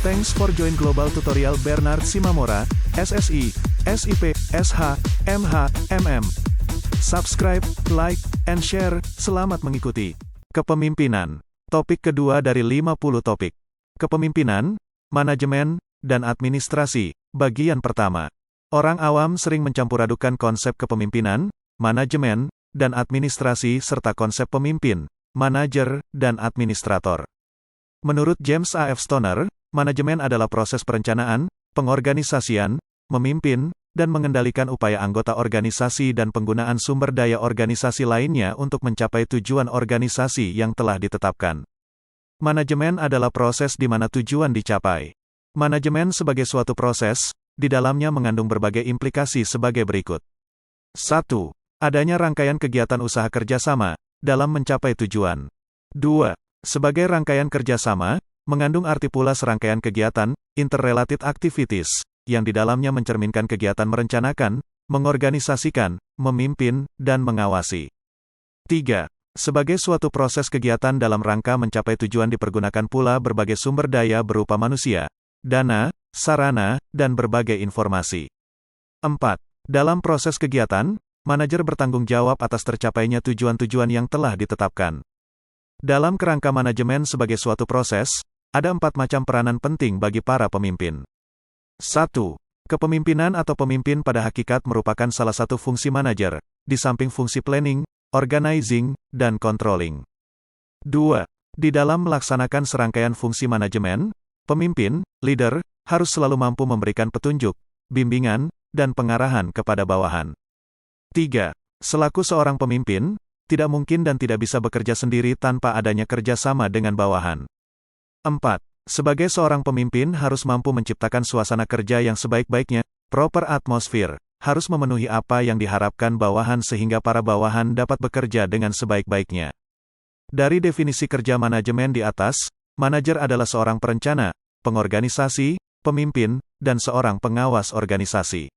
Thanks for join Global Tutorial Bernard Simamora, SSI, SIP, SH, MH, MM. Subscribe, like, and share. Selamat mengikuti. Kepemimpinan. Topik kedua dari 50 topik. Kepemimpinan, manajemen, dan administrasi. Bagian pertama. Orang awam sering mencampuradukan konsep kepemimpinan, manajemen, dan administrasi serta konsep pemimpin, manajer, dan administrator. Menurut James A. F. Stoner, manajemen adalah proses perencanaan, pengorganisasian, memimpin, dan mengendalikan upaya anggota organisasi dan penggunaan sumber daya organisasi lainnya untuk mencapai tujuan organisasi yang telah ditetapkan. Manajemen adalah proses di mana tujuan dicapai. Manajemen sebagai suatu proses, di dalamnya mengandung berbagai implikasi sebagai berikut. 1. Adanya rangkaian kegiatan usaha kerjasama, dalam mencapai tujuan. 2. Sebagai rangkaian kerjasama, mengandung arti pula serangkaian kegiatan, interrelated activities, yang di dalamnya mencerminkan kegiatan merencanakan, mengorganisasikan, memimpin, dan mengawasi. 3. Sebagai suatu proses kegiatan dalam rangka mencapai tujuan dipergunakan pula berbagai sumber daya berupa manusia, dana, sarana, dan berbagai informasi. 4. Dalam proses kegiatan, manajer bertanggung jawab atas tercapainya tujuan-tujuan yang telah ditetapkan. Dalam kerangka manajemen sebagai suatu proses, ada 4 macam peranan penting bagi para pemimpin. 1. Kepemimpinan atau pemimpin pada hakikat merupakan salah satu fungsi manajer, di samping fungsi planning, organizing, dan controlling. 2. Di dalam melaksanakan serangkaian fungsi manajemen, pemimpin, leader, harus selalu mampu memberikan petunjuk, bimbingan, dan pengarahan kepada bawahan. 3. Selaku seorang pemimpin, tidak mungkin dan tidak bisa bekerja sendiri tanpa adanya kerjasama dengan bawahan. 4. Sebagai seorang pemimpin harus mampu menciptakan suasana kerja yang sebaik-baiknya, proper atmosphere, harus memenuhi apa yang diharapkan bawahan sehingga para bawahan dapat bekerja dengan sebaik-baiknya. Dari definisi kerja manajemen di atas, manajer adalah seorang perencana, pengorganisasi, pemimpin, dan seorang pengawas organisasi.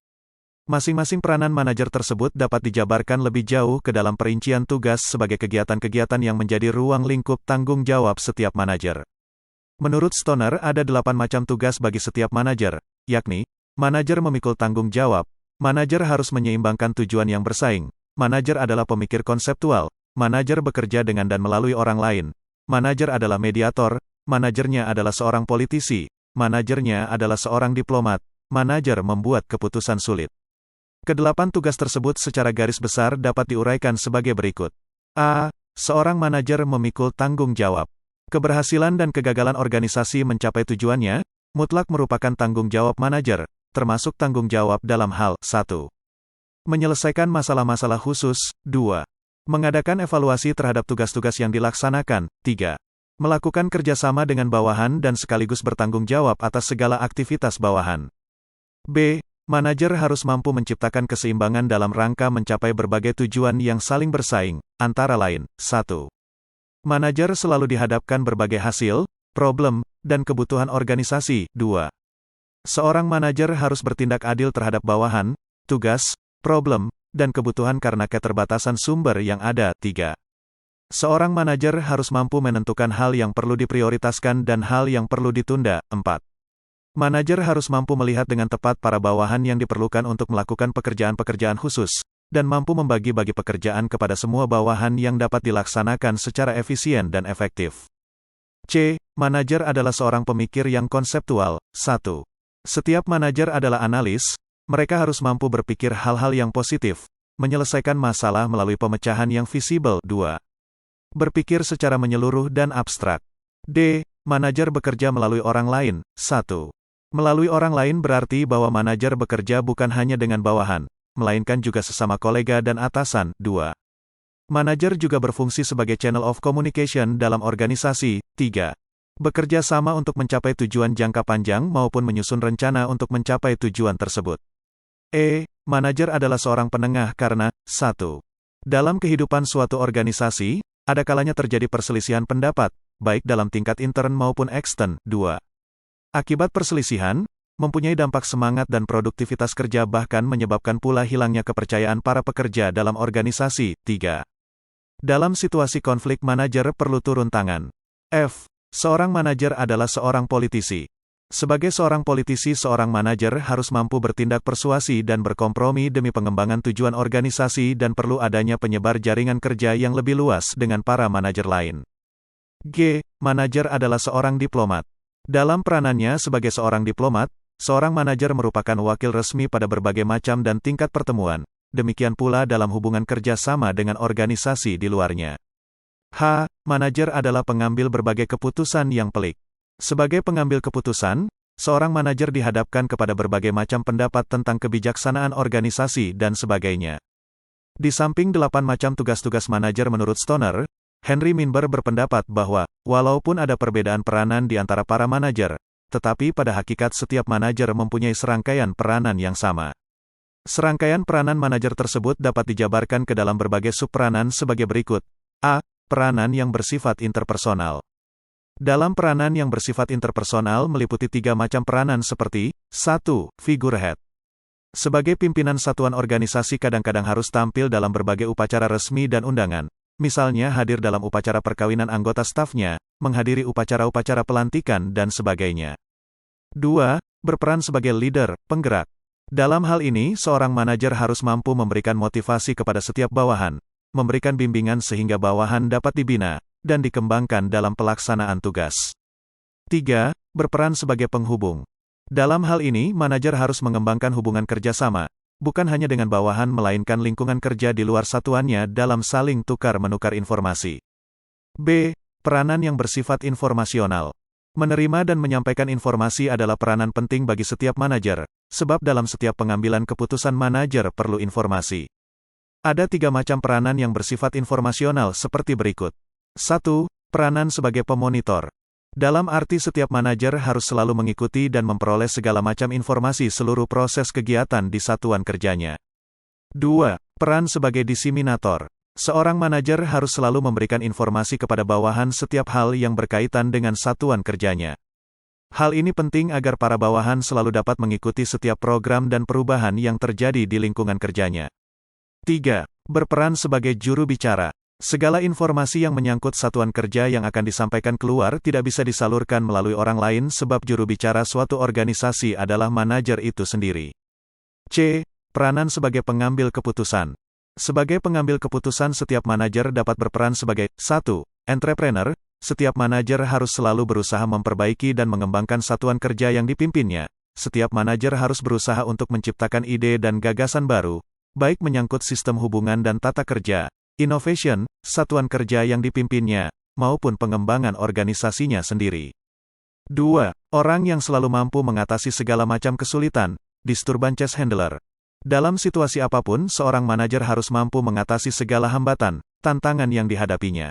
Masing-masing peranan manajer tersebut dapat dijabarkan lebih jauh ke dalam perincian tugas sebagai kegiatan-kegiatan yang menjadi ruang lingkup tanggung jawab setiap manajer. Menurut Stoner ada 8 macam tugas bagi setiap manajer, yakni, manajer memikul tanggung jawab, manajer harus menyeimbangkan tujuan yang bersaing, manajer adalah pemikir konseptual, manajer bekerja dengan dan melalui orang lain, manajer adalah mediator, manajernya adalah seorang politisi, manajernya adalah seorang diplomat, manajer membuat keputusan sulit. Kedelapan tugas tersebut secara garis besar dapat diuraikan sebagai berikut. A. Seorang manajer memikul tanggung jawab. Keberhasilan dan kegagalan organisasi mencapai tujuannya, mutlak merupakan tanggung jawab manajer, termasuk tanggung jawab dalam hal 1. Menyelesaikan masalah-masalah khusus, 2. Mengadakan evaluasi terhadap tugas-tugas yang dilaksanakan, 3. Melakukan kerjasama dengan bawahan dan sekaligus bertanggung jawab atas segala aktivitas bawahan. B. Manajer harus mampu menciptakan keseimbangan dalam rangka mencapai berbagai tujuan yang saling bersaing, antara lain, 1. Manajer selalu dihadapkan berbagai hasil, problem, dan kebutuhan organisasi, 2. Seorang manajer harus bertindak adil terhadap bawahan, tugas, problem, dan kebutuhan karena keterbatasan sumber yang ada, 3. Seorang manajer harus mampu menentukan hal yang perlu diprioritaskan dan hal yang perlu ditunda, 4. Manajer harus mampu melihat dengan tepat para bawahan yang diperlukan untuk melakukan pekerjaan-pekerjaan khusus, dan mampu membagi-bagi pekerjaan kepada semua bawahan yang dapat dilaksanakan secara efisien dan efektif. C. Manajer adalah seorang pemikir yang konseptual. 1. Setiap manajer adalah analis, mereka harus mampu berpikir hal-hal yang positif, menyelesaikan masalah melalui pemecahan yang visible. 2. Berpikir secara menyeluruh dan abstrak. D. Manajer bekerja melalui orang lain. 1. Melalui orang lain berarti bahwa manajer bekerja bukan hanya dengan bawahan, melainkan juga sesama kolega dan atasan. 2. Manajer juga berfungsi sebagai channel of communication dalam organisasi. 3. Bekerja sama untuk mencapai tujuan jangka panjang maupun menyusun rencana untuk mencapai tujuan tersebut. E. Manajer adalah seorang penengah karena, 1. Dalam kehidupan suatu organisasi, ada kalanya terjadi perselisihan pendapat, baik dalam tingkat intern maupun ekstern. 2. Akibat perselisihan, mempunyai dampak semangat dan produktivitas kerja bahkan menyebabkan pula hilangnya kepercayaan para pekerja dalam organisasi. 3. Dalam situasi konflik manajer perlu turun tangan. F. Seorang manajer adalah seorang politisi. Sebagai seorang politisi, seorang manajer harus mampu bertindak persuasi dan berkompromi demi pengembangan tujuan organisasi dan perlu adanya penyebar jaringan kerja yang lebih luas dengan para manajer lain. G. Manajer adalah seorang diplomat. Dalam peranannya sebagai seorang diplomat, seorang manajer merupakan wakil resmi pada berbagai macam dan tingkat pertemuan, demikian pula dalam hubungan kerja sama dengan organisasi di luarnya. H. Manajer adalah pengambil berbagai keputusan yang pelik. Sebagai pengambil keputusan, seorang manajer dihadapkan kepada berbagai macam pendapat tentang kebijaksanaan organisasi dan sebagainya. Di samping 8 macam tugas-tugas manajer menurut Stoner, Henry Minber berpendapat bahwa, walaupun ada perbedaan peranan di antara para manajer, tetapi pada hakikat setiap manajer mempunyai serangkaian peranan yang sama. Serangkaian peranan manajer tersebut dapat dijabarkan ke dalam berbagai subperanan sebagai berikut. A. Peranan yang bersifat interpersonal. Dalam peranan yang bersifat interpersonal meliputi 3 macam peranan seperti, 1. Figurehead. Sebagai pimpinan satuan organisasi kadang-kadang harus tampil dalam berbagai upacara resmi dan undangan, misalnya hadir dalam upacara perkawinan anggota stafnya, menghadiri upacara-upacara pelantikan dan sebagainya. 2. Berperan sebagai leader, penggerak. Dalam hal ini, seorang manajer harus mampu memberikan motivasi kepada setiap bawahan, memberikan bimbingan sehingga bawahan dapat dibina dan dikembangkan dalam pelaksanaan tugas. 3. Berperan sebagai penghubung. Dalam hal ini, manajer harus mengembangkan hubungan kerjasama, bukan hanya dengan bawahan melainkan lingkungan kerja di luar satuannya dalam saling tukar-menukar informasi. B. Peranan yang bersifat informasional. Menerima dan menyampaikan informasi adalah peranan penting bagi setiap manajer, sebab dalam setiap pengambilan keputusan manajer perlu informasi. Ada 3 macam peranan yang bersifat informasional seperti berikut. 1. Peranan sebagai pemonitor. Dalam arti setiap manajer harus selalu mengikuti dan memperoleh segala macam informasi seluruh proses kegiatan di satuan kerjanya. 2. Peran sebagai diseminator. Seorang manajer harus selalu memberikan informasi kepada bawahan setiap hal yang berkaitan dengan satuan kerjanya. Hal ini penting agar para bawahan selalu dapat mengikuti setiap program dan perubahan yang terjadi di lingkungan kerjanya. 3. Berperan sebagai juru bicara. Segala informasi yang menyangkut satuan kerja yang akan disampaikan keluar tidak bisa disalurkan melalui orang lain sebab juru bicara suatu organisasi adalah manajer itu sendiri. C. Peranan sebagai pengambil keputusan. Sebagai pengambil keputusan setiap manajer dapat berperan sebagai 1. Entrepreneur. Setiap manajer harus selalu berusaha memperbaiki dan mengembangkan satuan kerja yang dipimpinnya. Setiap manajer harus berusaha untuk menciptakan ide dan gagasan baru, baik menyangkut sistem hubungan dan tata kerja, innovation, satuan kerja yang dipimpinnya, maupun pengembangan organisasinya sendiri. 2. Orang yang selalu mampu mengatasi segala macam kesulitan, disturban change handler. Dalam situasi apapun, seorang manajer harus mampu mengatasi segala hambatan, tantangan yang dihadapinya.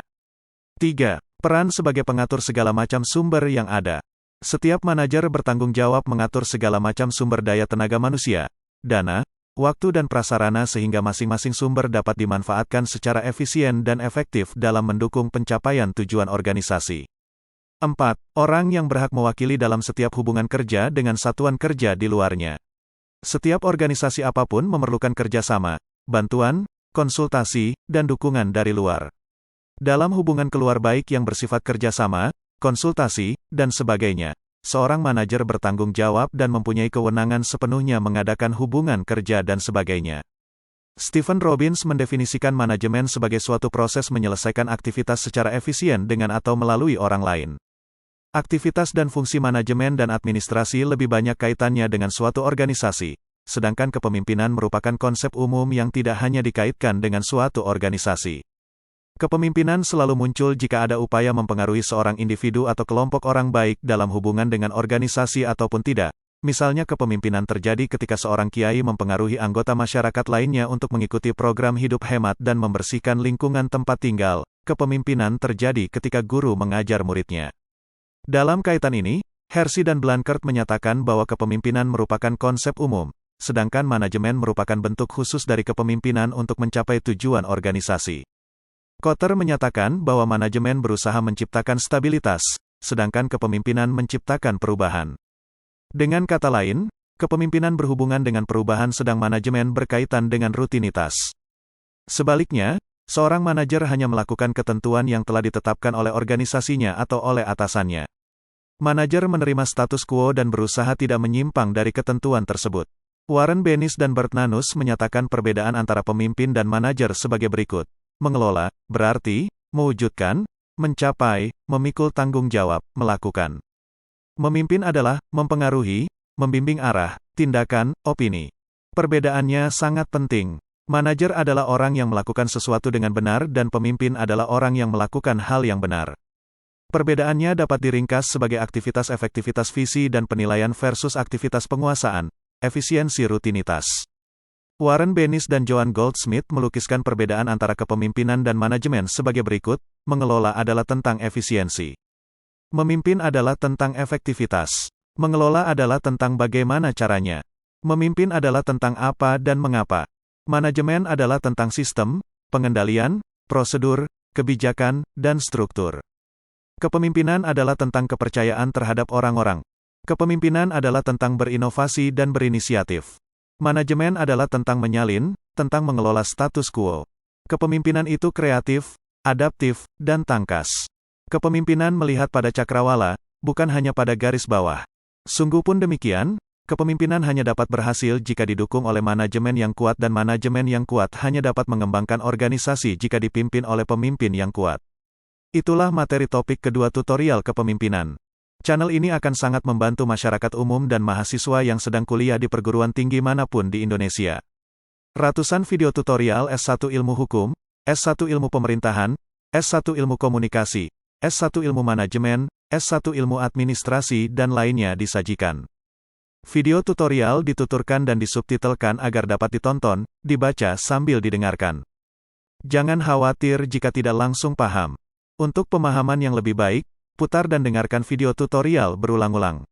3. Peran sebagai pengatur segala macam sumber yang ada. Setiap manajer bertanggung jawab mengatur segala macam sumber daya tenaga manusia, dana, waktu dan prasarana sehingga masing-masing sumber dapat dimanfaatkan secara efisien dan efektif dalam mendukung pencapaian tujuan organisasi. 4. Orang yang berhak mewakili dalam setiap hubungan kerja dengan satuan kerja di luarnya. Setiap organisasi apapun memerlukan kerjasama, bantuan, konsultasi, dan dukungan dari luar. Dalam hubungan keluar baik yang bersifat kerjasama, konsultasi, dan sebagainya, seorang manajer bertanggung jawab dan mempunyai kewenangan sepenuhnya mengadakan hubungan kerja dan sebagainya. Stephen Robbins mendefinisikan manajemen sebagai suatu proses menyelesaikan aktivitas secara efisien dengan atau melalui orang lain. Aktivitas dan fungsi manajemen dan administrasi lebih banyak kaitannya dengan suatu organisasi, sedangkan kepemimpinan merupakan konsep umum yang tidak hanya dikaitkan dengan suatu organisasi. Kepemimpinan selalu muncul jika ada upaya mempengaruhi seorang individu atau kelompok orang baik dalam hubungan dengan organisasi ataupun tidak. Misalnya kepemimpinan terjadi ketika seorang kiai mempengaruhi anggota masyarakat lainnya untuk mengikuti program hidup hemat dan membersihkan lingkungan tempat tinggal. Kepemimpinan terjadi ketika guru mengajar muridnya. Dalam kaitan ini, Hersey dan Blanchard menyatakan bahwa kepemimpinan merupakan konsep umum, sedangkan manajemen merupakan bentuk khusus dari kepemimpinan untuk mencapai tujuan organisasi. Kotter menyatakan bahwa manajemen berusaha menciptakan stabilitas, sedangkan kepemimpinan menciptakan perubahan. Dengan kata lain, kepemimpinan berhubungan dengan perubahan sedang manajemen berkaitan dengan rutinitas. Sebaliknya, seorang manajer hanya melakukan ketentuan yang telah ditetapkan oleh organisasinya atau oleh atasannya. Manajer menerima status quo dan berusaha tidak menyimpang dari ketentuan tersebut. Warren Bennis dan Bert Nanus menyatakan perbedaan antara pemimpin dan manajer sebagai berikut. Mengelola, berarti, mewujudkan, mencapai, memikul tanggung jawab, melakukan. Memimpin adalah, mempengaruhi, membimbing arah, tindakan, opini. Perbedaannya sangat penting. Manajer adalah orang yang melakukan sesuatu dengan benar dan pemimpin adalah orang yang melakukan hal yang benar. Perbedaannya dapat diringkas sebagai aktivitas efektivitas visi dan penilaian versus aktivitas penguasaan, efisiensi rutinitas. Warren Bennis dan Joan Goldsmith melukiskan perbedaan antara kepemimpinan dan manajemen sebagai berikut, mengelola adalah tentang efisiensi. Memimpin adalah tentang efektivitas. Mengelola adalah tentang bagaimana caranya. Memimpin adalah tentang apa dan mengapa. Manajemen adalah tentang sistem, pengendalian, prosedur, kebijakan, dan struktur. Kepemimpinan adalah tentang kepercayaan terhadap orang-orang. Kepemimpinan adalah tentang berinovasi dan berinisiatif. Manajemen adalah tentang menyalin, tentang mengelola status quo. Kepemimpinan itu kreatif, adaptif, dan tangkas. Kepemimpinan melihat pada cakrawala, bukan hanya pada garis bawah. Sungguh pun demikian, kepemimpinan hanya dapat berhasil jika didukung oleh manajemen yang kuat dan manajemen yang kuat hanya dapat mengembangkan organisasi jika dipimpin oleh pemimpin yang kuat. Itulah materi topik kedua tutorial kepemimpinan. Channel ini akan sangat membantu masyarakat umum dan mahasiswa yang sedang kuliah di perguruan tinggi manapun di Indonesia. Ratusan video tutorial S1 Ilmu Hukum, S1 Ilmu Pemerintahan, S1 Ilmu Komunikasi, S1 Ilmu Manajemen, S1 Ilmu Administrasi dan lainnya disajikan. Video tutorial dituturkan dan disubtitelkan agar dapat ditonton, dibaca sambil didengarkan. Jangan khawatir jika tidak langsung paham. Untuk pemahaman yang lebih baik, putar dan dengarkan video tutorial berulang-ulang.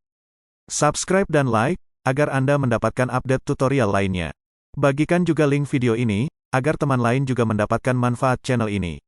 Subscribe dan like, agar Anda mendapatkan update tutorial lainnya. Bagikan juga link video ini, agar teman lain juga mendapatkan manfaat channel ini.